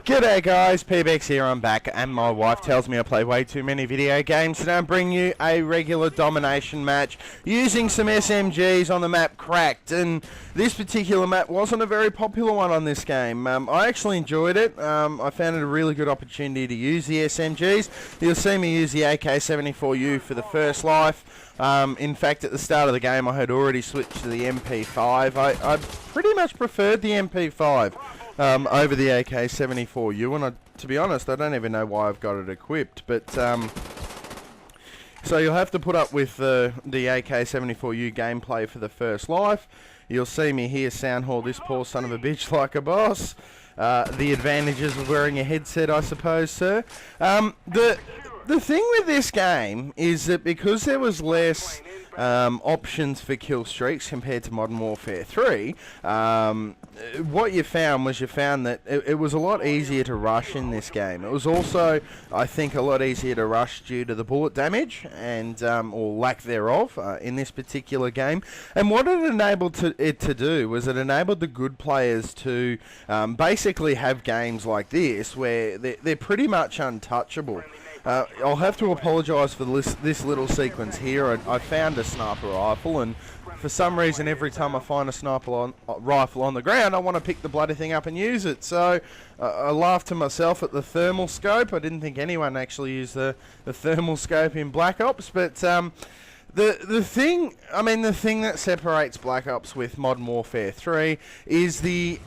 G'day guys, PBX here, I'm back, and my wife tells me I play way too many video games, so now I bring you a regular domination match using some SMGs on the map Cracked, and this particular map wasn't a very popular one on this game. I actually enjoyed it. I found it a really good opportunity to use the SMGs. You'll see me use the AK-74U for the first life. In fact, at the start of the game I had already switched to the MP5. I pretty much preferred the MP5 over the AK-74U, and to be honest, I don't even know why I've got it equipped, but so you'll have to put up with the AK-74U gameplay for the first life. You'll see me here soundhaul this poor son of a bitch like a boss. The advantages of wearing a headset, I suppose, sir. The thing with this game is that because there was less options for kill streaks compared to Modern Warfare 3, what you found that it was a lot easier to rush in this game. It was also, I think, a lot easier to rush due to the bullet damage and or lack thereof in this particular game. And what it enabled it to do was it enabled the good players to basically have games like this where they're pretty much untouchable. I'll have to apologise for this little sequence here. I found a sniper rifle, and for some reason every time I find a sniper rifle on the ground I want to pick the bloody thing up and use it. So I laughed to myself at the thermal scope. I didn't think anyone actually used the thermal scope in Black Ops, but the thing that separates Black Ops with Modern Warfare 3 is the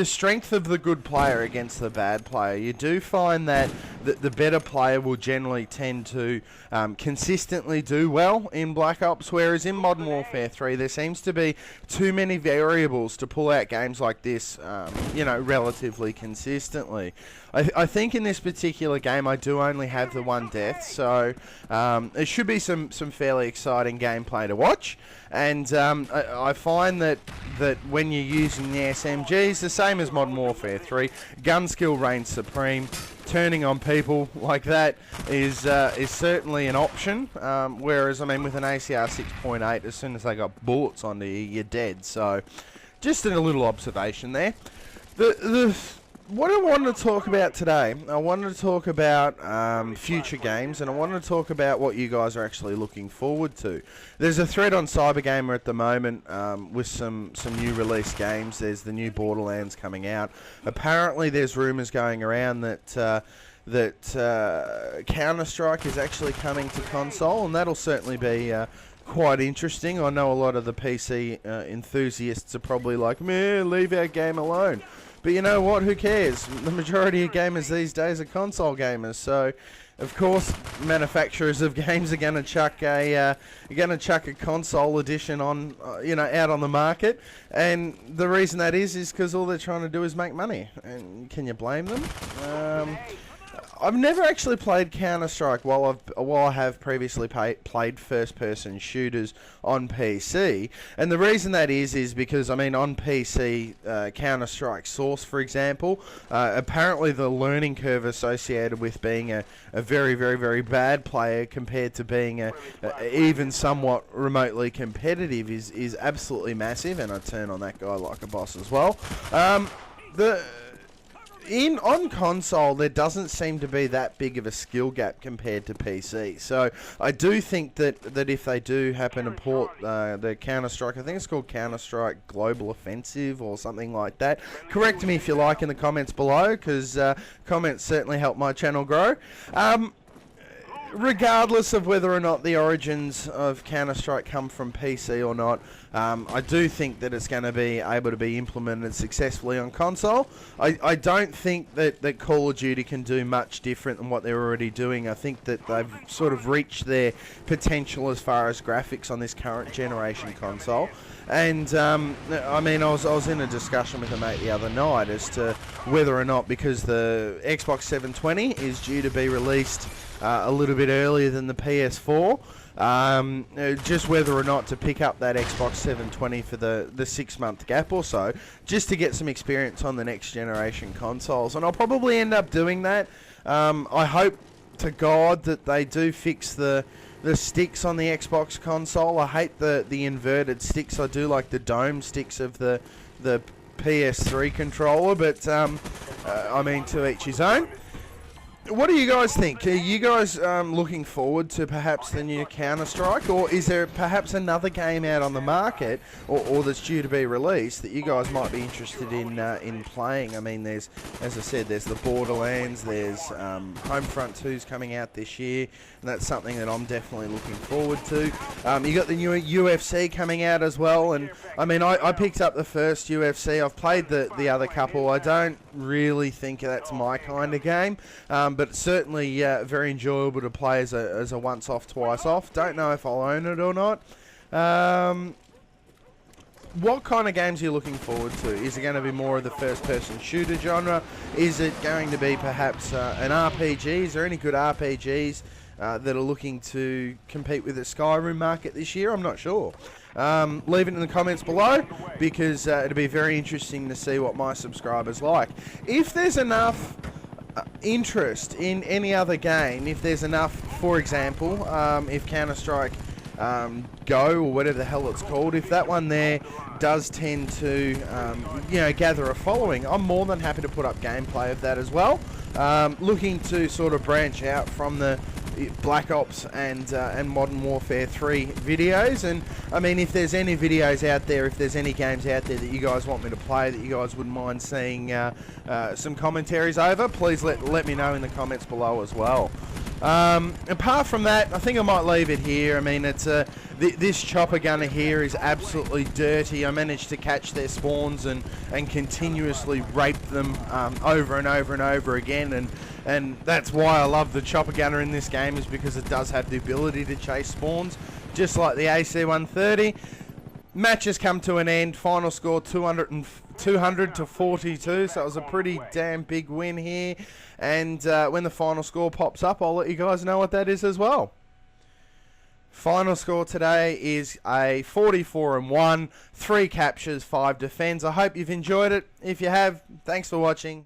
strength of the good player against the bad player. You do find that the better player will generally tend to consistently do well in Black Ops, whereas in Modern Warfare 3 there seems to be too many variables to pull out games like this, relatively consistently. I think in this particular game I do only have the one death, so it should be some fairly exciting gameplay to watch. And I find that when you're using the SMGs, the same as Modern Warfare 3, gun skill reigns supreme. Turning on people like that is certainly an option. Whereas, with an ACR 6.8, as soon as they got bullets onto you, you're dead. So, just a little observation there. What I wanted to talk about today, I wanted to talk about future games, and I wanted to talk about what you guys are actually looking forward to. There's a thread on Cybergamer at the moment with some new release games. There's the new Borderlands coming out. Apparently there's rumours going around that Counter-Strike is actually coming to console, and that'll certainly be quite interesting. I know a lot of the PC enthusiasts are probably like, meh, leave our game alone. But you know what? Who cares? The majority of gamers these days are console gamers. So, of course, manufacturers of games are going to chuck a console edition on, out on the market. And the reason that is because all they're trying to do is make money. And can you blame them? I've never actually played Counter-Strike while I have previously played first-person shooters on PC, and the reason that is because on PC Counter-Strike Source, for example, apparently the learning curve associated with being a very, very, very bad player compared to being even somewhat remotely competitive is absolutely massive, and I turn on that guy like a boss as well. On console, there doesn't seem to be that big of a skill gap compared to PC. So I do think that if they do happen to port the Counter-Strike, I think it's called Counter-Strike Global Offensive or something like that. Correct me if you like in the comments below, because comments certainly help my channel grow. Regardless of whether or not the origins of Counter-Strike come from PC or not, I do think that it's going to be able to be implemented successfully on console. I don't think that Call of Duty can do much different than what they're already doing. I think that they've sort of reached their potential as far as graphics on this current generation console. And I was in a discussion with a mate the other night as to whether or not, because the Xbox 720 is due to be released a little bit earlier than the PS4, just whether or not to pick up that Xbox 720 for the 6-month gap or so, just to get some experience on the next generation consoles. And I'll probably end up doing that. I hope to God that they do fix the sticks on the Xbox console. I hate the inverted sticks. I do like the dome sticks of the PS3 controller, but I mean, to each his own. What do you guys think? Are you guys looking forward to perhaps the new Counter-Strike, or is there perhaps another game out on the market or that's due to be released that you guys might be interested in playing? I mean, there's, as I said, there's the Borderlands, there's Homefront 2's coming out this year, and that's something that I'm definitely looking forward to. You got the new UFC coming out as well, and I mean, I picked up the first UFC. I've played the other couple. I don't really think that's my kind of game. But it's certainly very enjoyable to play as a once off, twice off. Don't know if I'll own it or not. What kind of games are you looking forward to? Is it going to be more of the first-person shooter genre? Is it going to be perhaps an RPG? Is there any good RPGs that are looking to compete with the Skyrim market this year? I'm not sure. Leave it in the comments below, because it'll be very interesting to see what my subscribers like. If there's enough interest in any other game, if there's enough, for example, if Counter-Strike Go, or whatever the hell it's called, if that one there does tend to gather a following, I'm more than happy to put up gameplay of that as well. Looking to sort of branch out from the Black Ops and Modern Warfare 3 videos, and I mean, if there's any videos out there, if there's any games out there that you guys want me to play, that you guys wouldn't mind seeing some commentaries over, please let me know in the comments below as well. Apart from that, I think I might leave it here. I mean, it's this chopper gunner here is absolutely dirty. I managed to catch their spawns and continuously rape them over and over and over again, and that's why I love the chopper gunner in this game, is because it does have the ability to chase spawns, just like the AC-130. Match has come to an end. Final score 200 to 42, so it was a pretty damn big win here. And when the final score pops up, I'll let you guys know what that is as well. Final score today is a 44-1, 3 captures, 5 defends. I hope you've enjoyed it. If you have, thanks for watching.